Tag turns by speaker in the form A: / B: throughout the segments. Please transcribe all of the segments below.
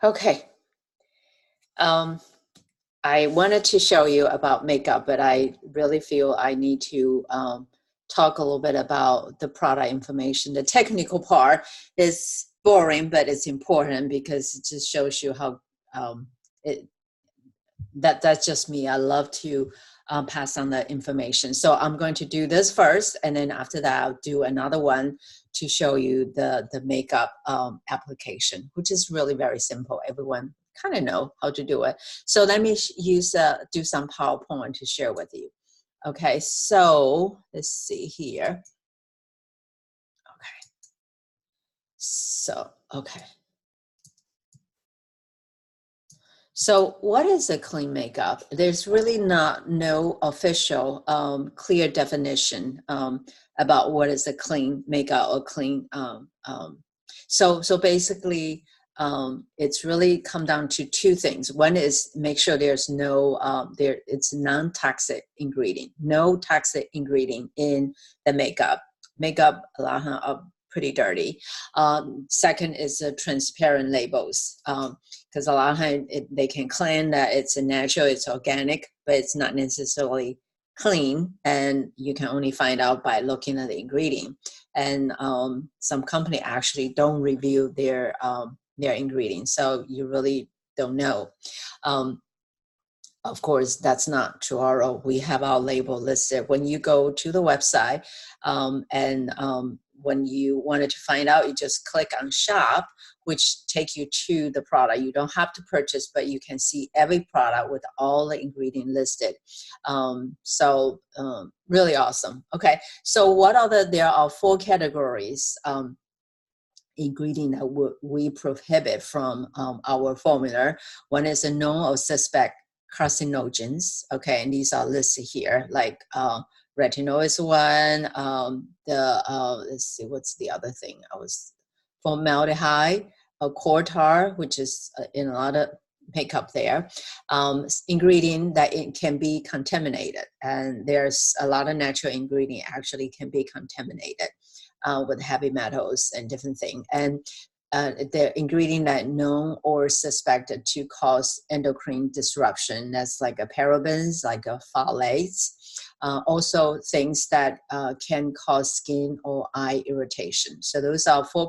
A: Okay. Um, I wanted to show you about makeup, but I really feel I need to talk a little bit about the product information. The technical part is boring, but it's important because it just shows you how um, it, that's just me. I love to pass on the information. So I'm going to do this first, and then after that, I'll do another one to show you the makeup application, which is really very simple. Everyone kind of know how to do it. So let me use do some PowerPoint to share with you. Okay, so let's see here. Okay, so okay. So what is a clean makeup? There's really no official clear definition about what is a clean makeup or clean. So basically, it's really come down to two things. One is make sure there's no it's non-toxic ingredient, no toxic ingredient in the makeup. Makeup a lot of pretty dirty. Second is the transparent labels. Because a lot of times they can claim that it's a natural, it's organic, but it's not necessarily clean, and you can only find out by looking at the ingredient. And some company actually don't review their ingredients, so you really don't know. Of course, that's not TruAura. We have our label listed. When you go to the website and when you wanted to find out, you just click on shop, which take you to the product. You don't have to purchase, but you can see every product with all the ingredient listed. Really awesome. Okay, so what are there are four categories ingredient that we prohibit from our formula. One is a known or suspect carcinogens. Okay, and these are listed here, like retinol is one. Let's see, what's the other thing? Formaldehyde, coal tar, which is in a lot of makeup there. Ingredient that it can be contaminated, and there's a lot of natural ingredient actually can be contaminated with heavy metals and different things. And the ingredient that known or suspected to cause endocrine disruption, that's like a parabens, like a phthalates. Also things that can cause skin or eye irritation. So those are four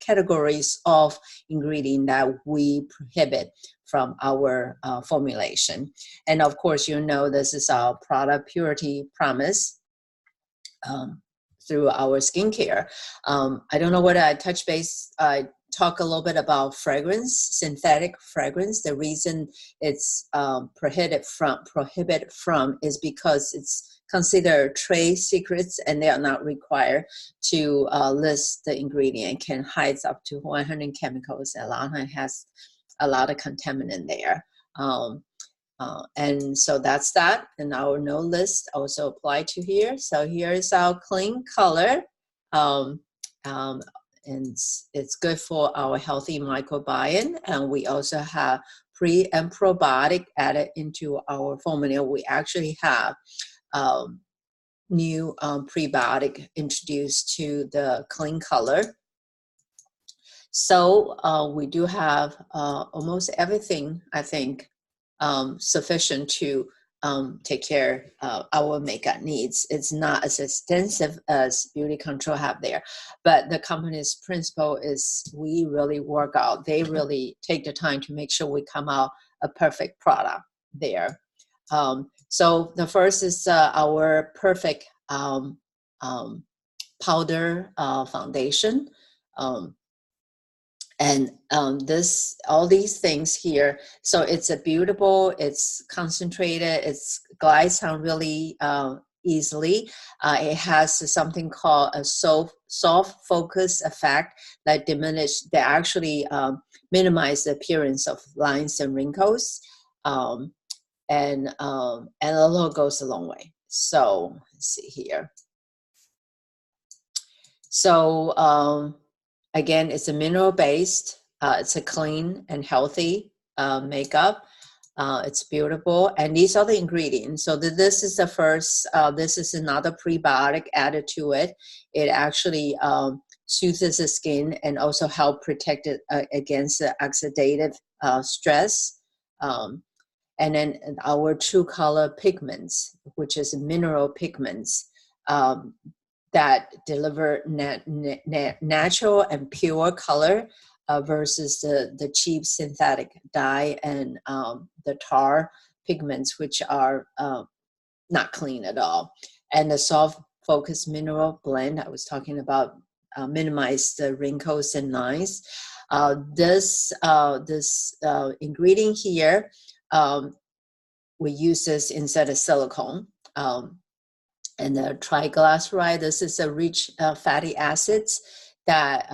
A: categories of ingredient that we prohibit from our formulation. And of course, you know, this is our product purity promise. Through our skincare. I don't know whether I touch base, talk a little bit about fragrance, synthetic fragrance. The reason it's prohibited from is because it's considered trade secrets and they are not required to list the ingredient. It can hide up to 100 chemicals. A lot of it has a lot of contaminant there. And so that's that. And our no list also apply to here. So here is our clean color. And it's good for our healthy microbiome. And we also have pre and probiotic added into our formula. We actually have new prebiotic introduced to the clean color. So we do have almost everything, I think, sufficient to take care of our makeup needs. It's not as extensive as Beauty Control have there, but the company's principle is we really work out. They really take the time to make sure we come out a perfect product there. So the first is our perfect powder foundation. And all these things here, so it's a beautiful, it's concentrated, it's glides on really easily. It has something called a soft focus effect that actually minimize the appearance of lines and wrinkles, and a little goes a long way. So let's see here. So again, it's a mineral-based. It's a clean and healthy makeup. It's beautiful. And these are the ingredients. So this is the first, this is another prebiotic added to it. It actually soothes the skin and also help protect it against the oxidative stress. And then our TruColor pigments, which is mineral pigments, that deliver natural and pure color versus the cheap synthetic dye and the tar pigments, which are not clean at all. And the soft focus mineral blend I was talking about minimize the wrinkles and lines. This ingredient here, we use this instead of silicone. And the triglyceride, this is a rich fatty acids that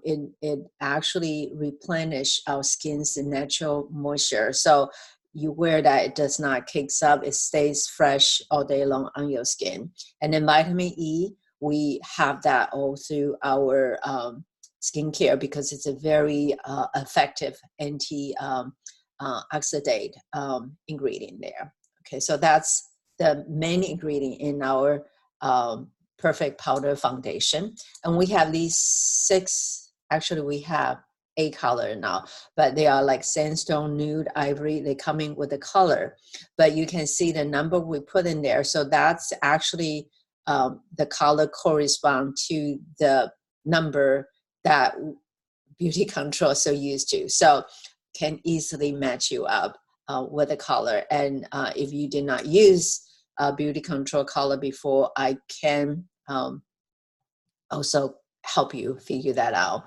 A: it actually replenish our skin's natural moisture. So you wear that, it does not kicks up, it stays fresh all day long on your skin. And then vitamin E, we have that all through our skincare because it's a very effective anti-oxidant ingredient there. Okay, so that's the main ingredient in our perfect powder foundation. And we have these 6, actually we have 8 color now, but they are like sandstone, nude, ivory, they come in with a color, but you can see the number we put in there. So that's actually the color correspond to the number that beauty control so used to. So can easily match you up with a color. And if you did not use beauty control color before, I can also help you figure that out.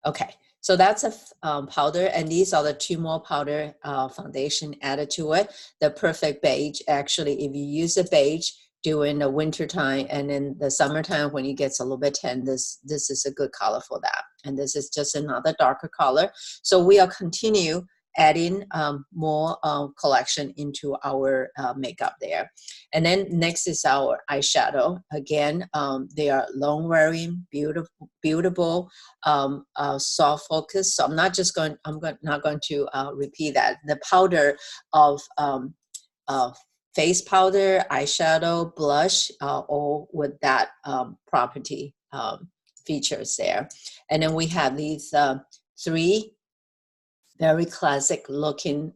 A: Okay, so that's a powder, and these are the 2 more powder foundation added to it. The perfect beige, actually, if you use the beige during the winter time and in the summertime when it gets a little bit tan, this is a good color for that. And this is just another darker color. So we are continue adding more collection into our makeup there. And then next is our eyeshadow. Again, they are long wearing, beautiful, soft focus. So I'm not going to repeat that. The powder of face powder, eyeshadow, blush, all with that property features there. And then we have these 3 very classic looking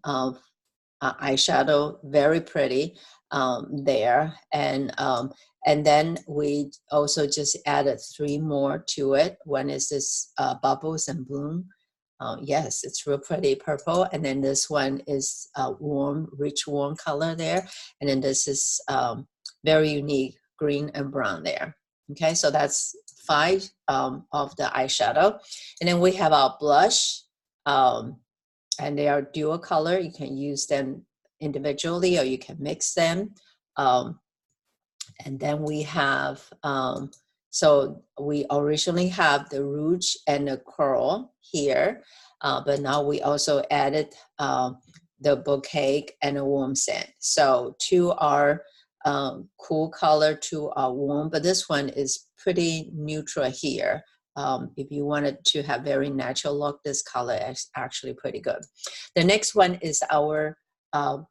A: eyeshadow, very pretty there. And then we also just added 3 more to it. One is this Bubbles and Bloom. Yes, it's real pretty purple. And then this one is warm, rich, warm color there. And then this is very unique green and brown there. Okay, so that's 5 of the eyeshadow. And then we have our blush. And they are dual color. You can use them individually or you can mix them. And then we have, so we originally have the rouge and the coral here, but now we also added the bouquet and a warm scent. So 2 are cool color, 2 are warm, but this one is pretty neutral here. If you wanted to have very natural look, this color is actually pretty good. The next one is our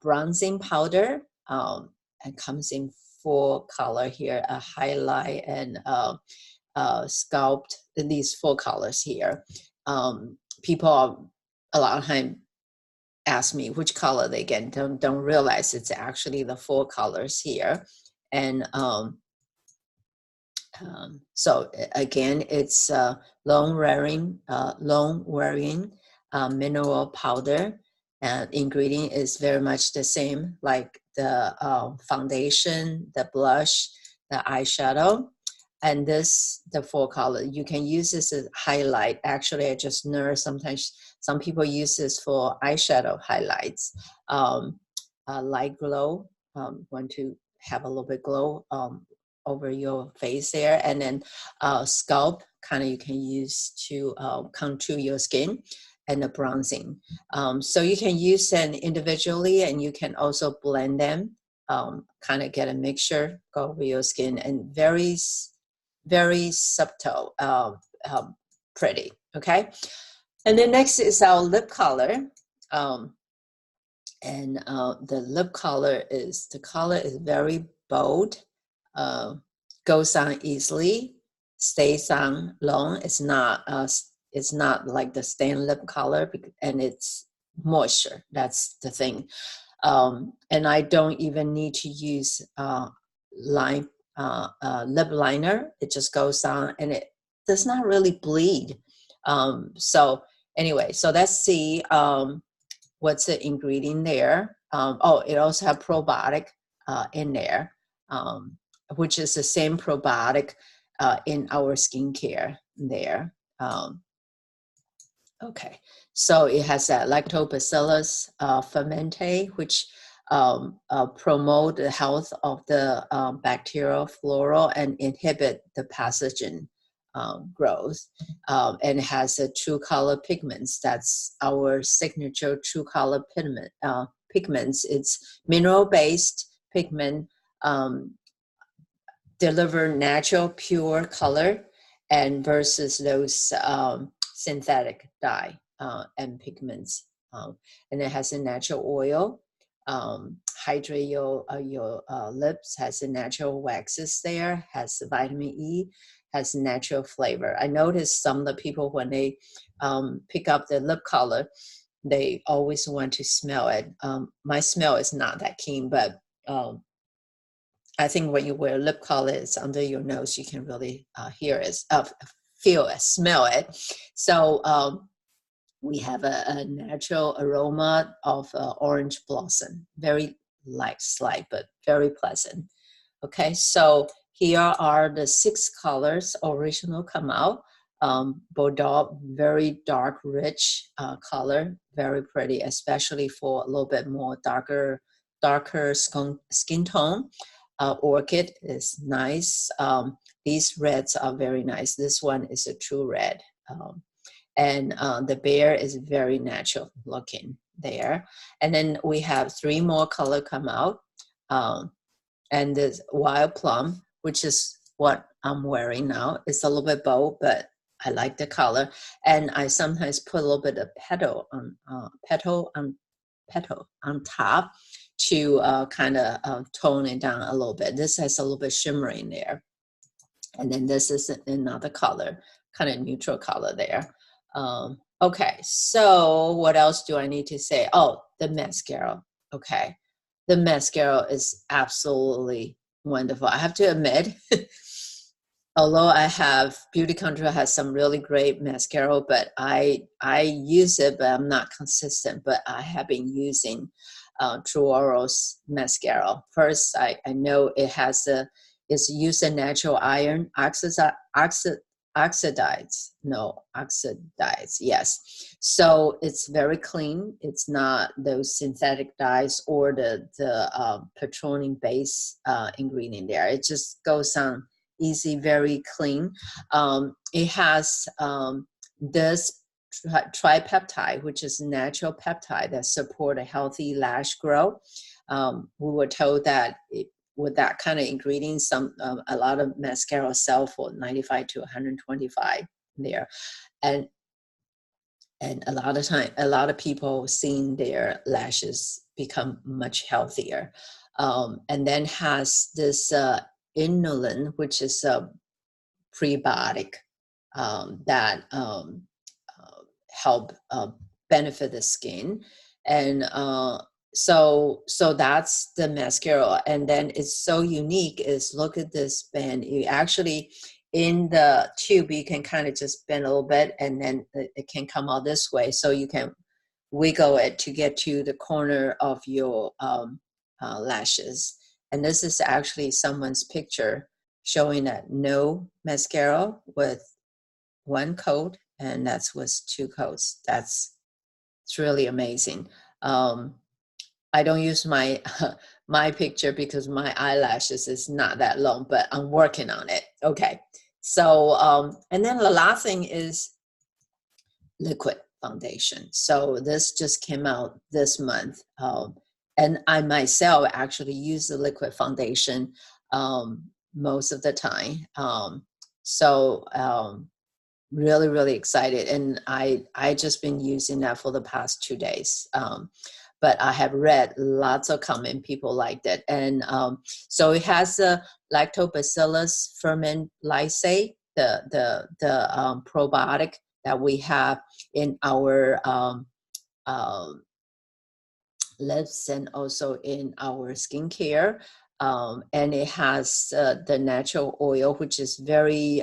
A: bronzing powder. It comes in 4 color here, a highlight and sculpt, these 4 colors here. People are, a lot of time ask me which color they get, don't realize it's actually the 4 colors here. And so again, it's long wearing mineral powder. And ingredient is very much the same, like the foundation, the blush, the eyeshadow, and this the 4 color. You can use this as highlight. Actually, I just know sometimes some people use this for eyeshadow highlights. Light glow, want to have a little bit glow over your face there, and then scalp kind of you can use to contour your skin, and the bronzing. So you can use them individually and you can also blend them, kind of get a mixture, go over your skin, and very, very subtle, pretty, okay? And then next is our lip color. And the lip color is very bold, goes on easily, stays on long. It's not like the stained lip color, and it's moisture. That's the thing. And I don't even need to use line lip liner. It just goes on, and it does not really bleed. So anyway, so let's see what's the ingredient there. Oh, it also has probiotic in there, which is the same probiotic in our skincare there. Okay, so it has that lactobacillus fermente, which promote the health of the bacterial flora and inhibit the pathogen growth. And it has a TruAura pigments. That's our signature TruAura pigments. It's mineral-based pigment, deliver natural, pure color, and versus those synthetic dye and pigments. And it has a natural oil, hydrate your lips, has a natural waxes there, has vitamin E, has natural flavor. I noticed some of the people, when they pick up the lip color, they always want to smell it. My smell is not that keen, but I think when you wear lip color, it's under your nose, you can really hear it, feel it, smell it. So we have a natural aroma of orange blossom, very light, slight, but very pleasant. Okay, so here are the 6 colors original come out. Bordeaux, very dark, rich color, very pretty, especially for a little bit more darker skin tone. Orchid is nice. These reds are very nice. This one is a true red. And the bear is very natural looking there. And then we have 3 more color come out. And this wild plum, which is what I'm wearing now. It's a little bit bold, but I like the color. And I sometimes put a little bit of petal on top to kind of tone it down a little bit. This has a little bit shimmering there. And then this is another color, kind of neutral color there. Okay, so what else do I need to say? Oh, the mascara. Okay, the mascara is absolutely wonderful. I have to admit, although I have Beauty Control has some really great mascara, but I use it, but I'm not consistent. But I have been using TruAura's mascara. First, I know it has it's used a natural iron oxidize, yes. So it's very clean. It's not those synthetic dyes or the petroleum base ingredient there. It just goes on easy, very clean. It has this tripeptide, which is natural peptide that support a healthy lash growth. We were told that with that kind of ingredient, a lot of mascara sell for 95 to 125 there, and a lot of people seeing their lashes become much healthier. And then has this inulin, which is a prebiotic that help benefit the skin. And so that's the mascara. And then it's so unique is, look at this band. You actually, in the tube, you can kind of just bend a little bit, and then it can come out this way. So you can wiggle it to get to the corner of your lashes. And this is actually someone's picture showing that no mascara with 1 coat, and that's with 2 coats. It's really amazing. I don't use my my picture because my eyelashes is not that long, but I'm working on it. Okay, so and then the last thing is liquid foundation. So this just came out this month, and I myself actually use the liquid foundation most of the time. Really, really excited. And I just been using that for the past 2 days. But I have read lots of comment, people liked it. And so it has a lactobacillus ferment lysate, probiotic that we have in our lips and also in our skincare. And it has the natural oil, which is very,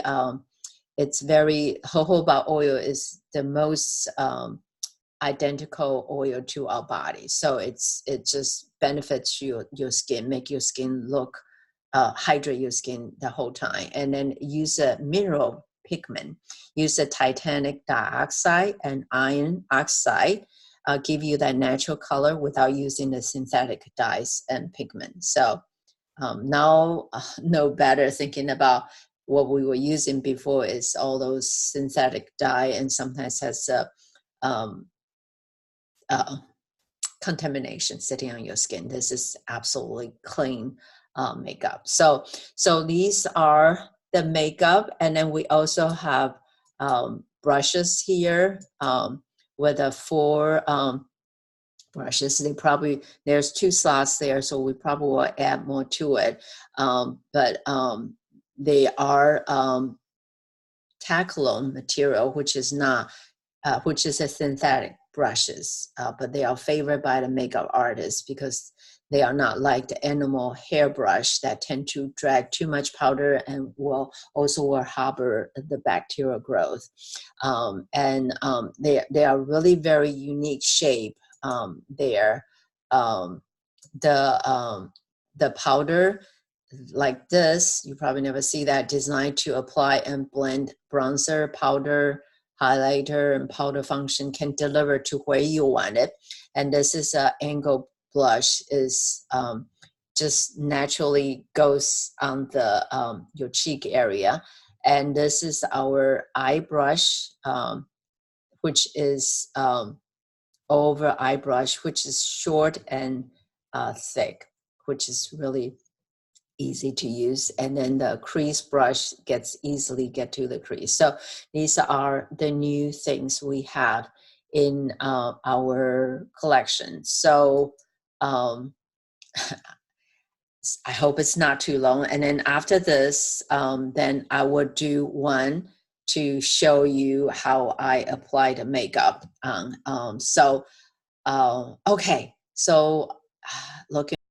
A: it's very, jojoba oil is the most identical oil to our body. So it just benefits your skin, make your skin look, hydrate your skin the whole time. And then use a mineral pigment, use a titanic dioxide and iron oxide, give you that natural color without using the synthetic dyes and pigment. So now no better thinking about what we were using before is all those synthetic dye and sometimes has um, contamination sitting on your skin. This is absolutely clean makeup. So these are the makeup, and then we also have brushes here with the 4 brushes. There's 2 slots there, so we probably will add more to it. But they are tacklone material, which is not, which is a synthetic brushes, but they are favored by the makeup artists because they are not like the animal hairbrush that tend to drag too much powder and will harbor the bacterial growth. They are really very unique shape there. The powder like this, you probably never see that, designed to apply and blend bronzer, powder, highlighter, and powder function, can deliver to where you want it. And this is an angle blush, is just naturally goes on the your cheek area. And this is our eye brush, which is over eye brush, which is short and thick, which is really easy to use. And then the crease brush easily get to the crease. So these are the new things we have in our collection. So I hope it's not too long. And then after this, then I would do one to show you how I apply the makeup. Okay, so looking